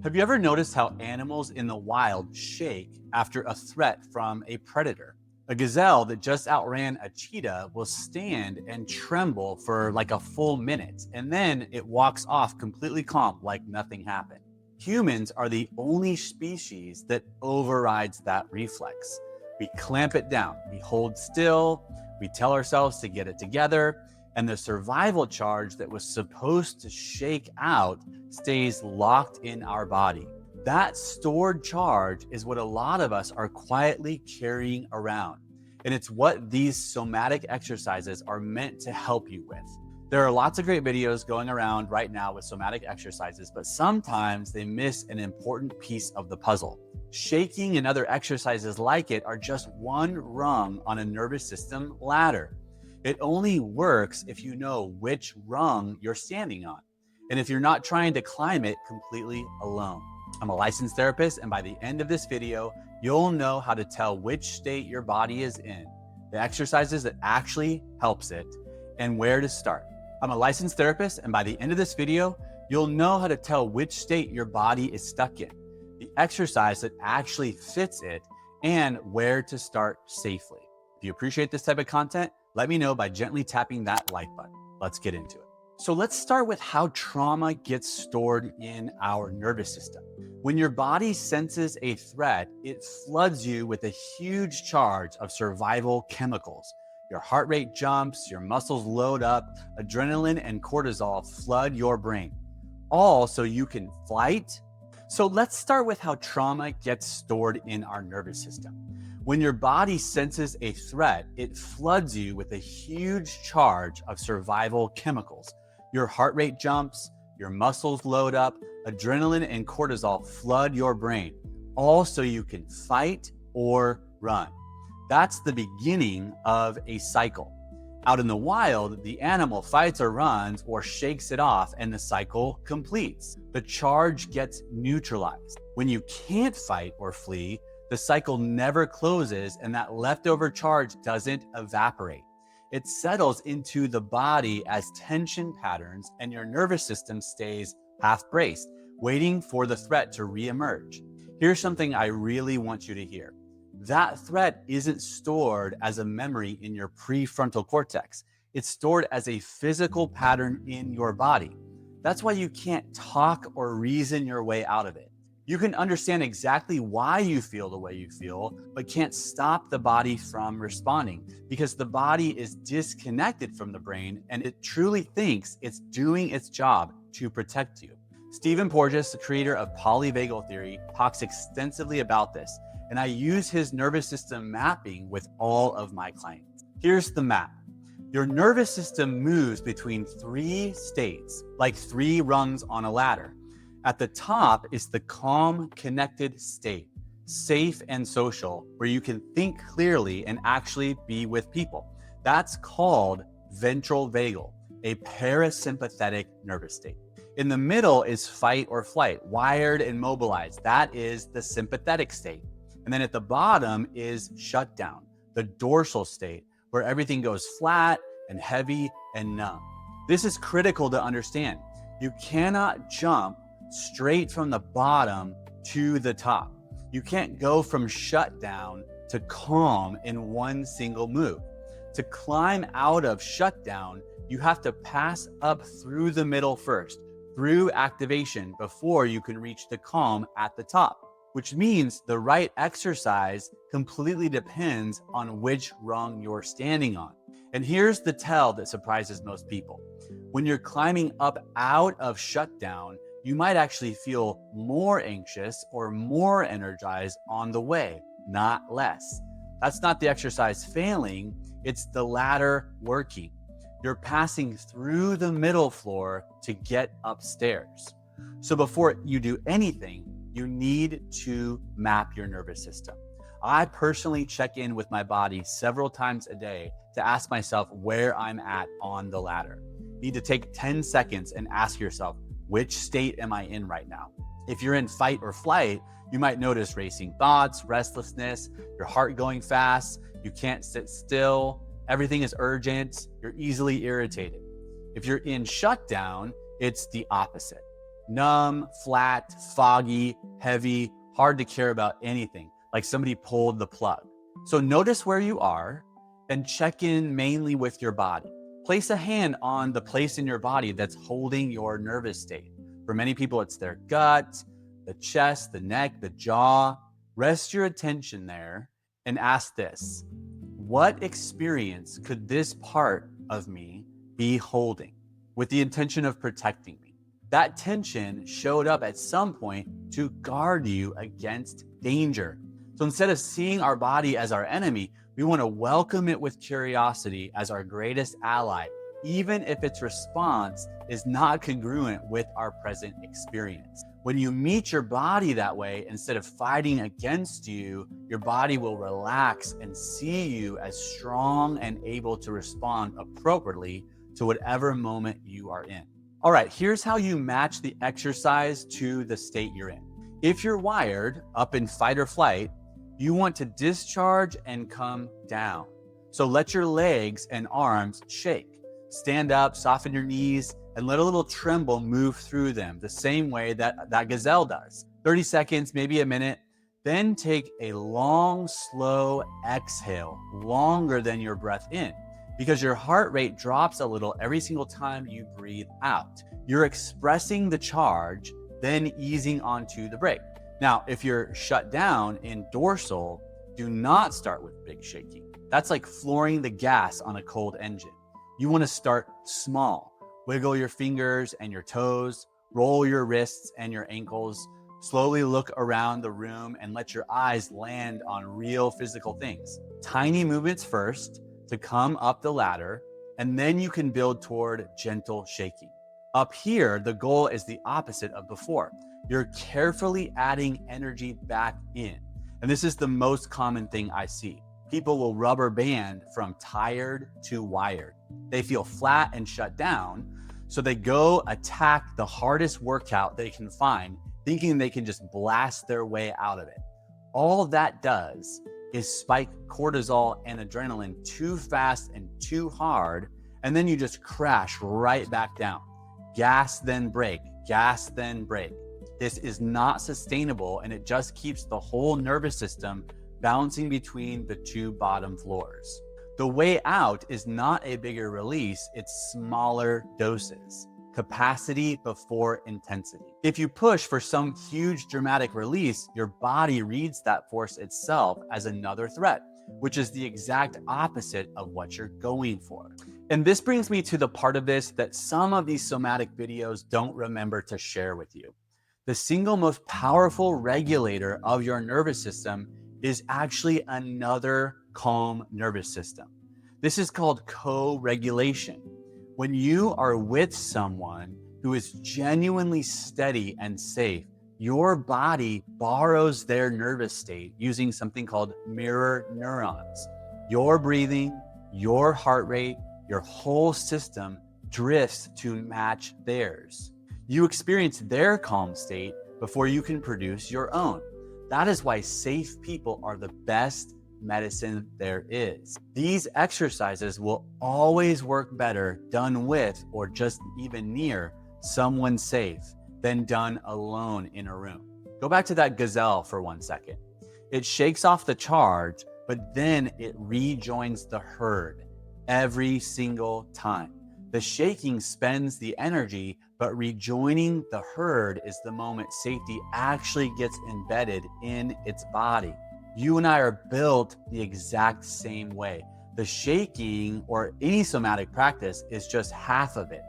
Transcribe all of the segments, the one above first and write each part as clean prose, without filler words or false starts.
Have you ever noticed how animals in the wild shake after a threat from a predator? A gazelle that just outran a cheetah will stand and tremble for like a full minute, and then it walks off completely calm like nothing happened. Humans are the only species that overrides that reflex. We clamp it down, we hold still, we tell ourselves to get it together, and the survival charge that was supposed to shake out stays locked in our body. That stored charge is what a lot of us are quietly carrying around. And it's what these somatic exercises are meant to help you with. There are lots of great videos going around right now with somatic exercises, but sometimes they miss an important piece of the puzzle. Shaking and other exercises like it are just one rung on a nervous system ladder. It only works if you know which rung you're standing on, and if you're not trying to climb it completely alone. I'm a licensed therapist, and by the end of this video, you'll know how to tell which state your body is in, the exercises that actually helps it, and where to start. I'm a licensed therapist, and by the end of this video, you'll know how to tell which state your body is stuck in, the exercise that actually fits it, and where to start safely. If you appreciate this type of content, let me know by gently tapping that like button. Let's get into it. So let's start with how trauma gets stored in our nervous system. When your body senses a threat, it floods you with a huge charge of survival chemicals. Your heart rate jumps, your muscles load up, adrenaline and cortisol flood your brain, all so you can fight. So let's start with how trauma gets stored in our nervous system. When your body senses a threat, it floods you with a huge charge of survival chemicals. Your heart rate jumps, your muscles load up, adrenaline and cortisol flood your brain, all so you can fight or run. That's the beginning of a cycle. Out in the wild, the animal fights or runs or shakes it off, and the cycle completes. The charge gets neutralized. When you can't fight or flee, the cycle never closes, and that leftover charge doesn't evaporate. It settles into the body as tension patterns, and your nervous system stays half braced, waiting for the threat to reemerge. Here's something I really want you to hear. That threat isn't stored as a memory in your prefrontal cortex. It's stored as a physical pattern in your body. That's why you can't talk or reason your way out of it. You can understand exactly why you feel the way you feel, but can't stop the body from responding because the body is disconnected from the brain and it truly thinks it's doing its job to protect you. Stephen Porges, the creator of Polyvagal theory, talks extensively about this, and I use his nervous system mapping with all of my clients. Here's the map. Your nervous system moves between three states, like three rungs on a ladder. At the top is the calm, connected state, safe and social, where you can think clearly and actually be with people. That's called ventral vagal, a parasympathetic nervous state. In the middle is fight or flight, wired and mobilized. That is the sympathetic state. And then at the bottom is shutdown, the dorsal state, where everything goes flat and heavy and numb. This is critical to understand. You cannot jump straight from the bottom to the top. You can't go from shutdown to calm in one single move. To climb out of shutdown, you have to pass up through the middle first, through activation, before you can reach the calm at the top, which means the right exercise completely depends on which rung you're standing on. And here's the tell that surprises most people. When you're climbing up out of shutdown, you might actually feel more anxious or more energized on the way, not less. That's not the exercise failing, it's the ladder working. You're passing through the middle floor to get upstairs. So before you do anything, you need to map your nervous system. I personally check in with my body several times a day to ask myself where I'm at on the ladder. You need to take 10 seconds and ask yourself, which state am I in right now? If you're in fight or flight, you might notice racing thoughts, restlessness, your heart going fast, you can't sit still, everything is urgent, you're easily irritated. If you're in shutdown, it's the opposite. Numb, flat, foggy, heavy, hard to care about anything, like somebody pulled the plug. So notice where you are and check in mainly with your body. Place a hand on the place in your body that's holding your nervous state. For many people, it's their gut, the chest, the neck, the jaw. Rest your attention there and ask this: what experience could this part of me be holding with the intention of protecting me? That tension showed up at some point to guard you against danger. So instead of seeing our body as our enemy, we want to welcome it with curiosity as our greatest ally, even if its response is not congruent with our present experience. When you meet your body that way, instead of fighting against you, your body will relax and see you as strong and able to respond appropriately to whatever moment you are in. All right, here's how you match the exercise to the state you're in. If you're wired up in fight or flight, you want to discharge and come down. So let your legs and arms shake. Stand up, soften your knees, and let a little tremble move through them, the same way that gazelle does. 30 seconds, maybe a minute. Then take a long, slow exhale, longer than your breath in, because your heart rate drops a little every single time you breathe out. You're expressing the charge, then easing onto the break. Now, if you're shut down in dorsal, do not start with big shaking. That's like flooring the gas on a cold engine. You want to start small. Wiggle your fingers and your toes, roll your wrists and your ankles, slowly look around the room and let your eyes land on real physical things. Tiny movements first to come up the ladder, and then you can build toward gentle shaking. Up here, the goal is the opposite of before. You're carefully adding energy back in. And this is the most common thing I see. People will rubber band from tired to wired. They feel flat and shut down, so they go attack the hardest workout they can find, thinking they can just blast their way out of it. All that does is spike cortisol and adrenaline too fast and too hard, and then you just crash right back down. Gas, then brake, gas, then brake. This is not sustainable, and it just keeps the whole nervous system bouncing between the two bottom floors. The way out is not a bigger release, it's smaller doses. Capacity before intensity. If you push for some huge dramatic release, your body reads that force itself as another threat, which is the exact opposite of what you're going for. And this brings me to the part of this that some of these somatic videos don't remember to share with you. The single most powerful regulator of your nervous system is actually another calm nervous system. This is called co-regulation. When you are with someone who is genuinely steady and safe, your body borrows their nervous state using something called mirror neurons. Your breathing, your heart rate, your whole system drifts to match theirs. You experience their calm state before you can produce your own. That is why safe people are the best medicine there is. These exercises will always work better done with or just even near someone safe than done alone in a room. Go back to that gazelle for 1 second. It shakes off the charge, but then it rejoins the herd every single time. The shaking spends the energy, but rejoining the herd is the moment safety actually gets embedded in its body. You and I are built the exact same way. The shaking or any somatic practice is just half of it.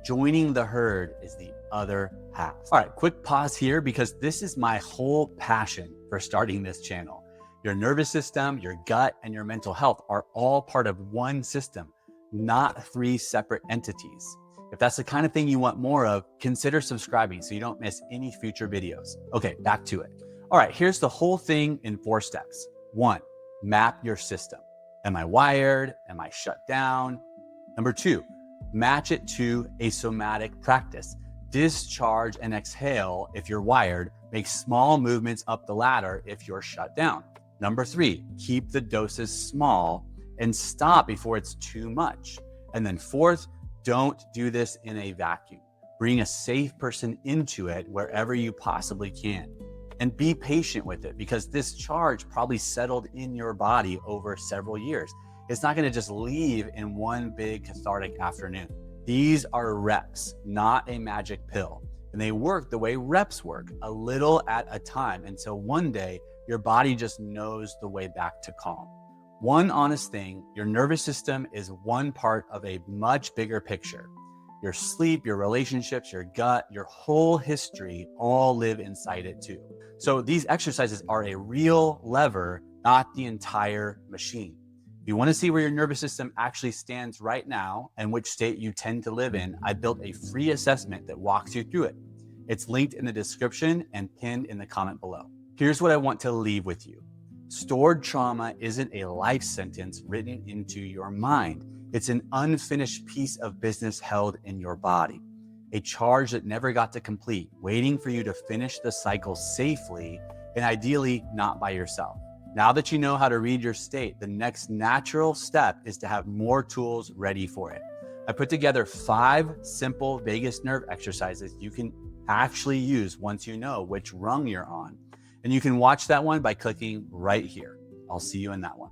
Joining the herd is the other half. All right, quick pause here because this is my whole passion for starting this channel. Your nervous system, your gut, and your mental health are all part of one system, not 3 separate entities. If that's the kind of thing you want more of, consider subscribing so you don't miss any future videos. Okay, back to it. All right, here's the whole thing in 4 steps. 1, map your system. Am I wired? Am I shut down? Number 2, match it to a somatic practice. Discharge and exhale if you're wired. Make small movements up the ladder if you're shut down. Number 3, keep the doses small and stop before it's too much. And then 4th, don't do this in a vacuum. Bring a safe person into it wherever you possibly can. And be patient with it, because this charge probably settled in your body over several years. It's not going to just leave in one big cathartic afternoon. These are reps, not a magic pill. And they work the way reps work, a little at a time, until one day your body just knows the way back to calm. One honest thing, your nervous system is one part of a much bigger picture. Your sleep, your relationships, your gut, your whole history all live inside it too. So these exercises are a real lever, not the entire machine. If you want to see where your nervous system actually stands right now and which state you tend to live in, I built a free assessment that walks you through it. It's linked in the description and pinned in the comment below. Here's what I want to leave with you. Stored trauma isn't a life sentence written into your mind. It's an unfinished piece of business held in your body, a charge that never got to complete, waiting for you to finish the cycle safely and ideally not by yourself. Now that you know how to read your state, the next natural step is to have more tools ready for it. I put together 5 simple vagus nerve exercises you can actually use once you know which rung you're on. And you can watch that one by clicking right here. I'll see you in that one.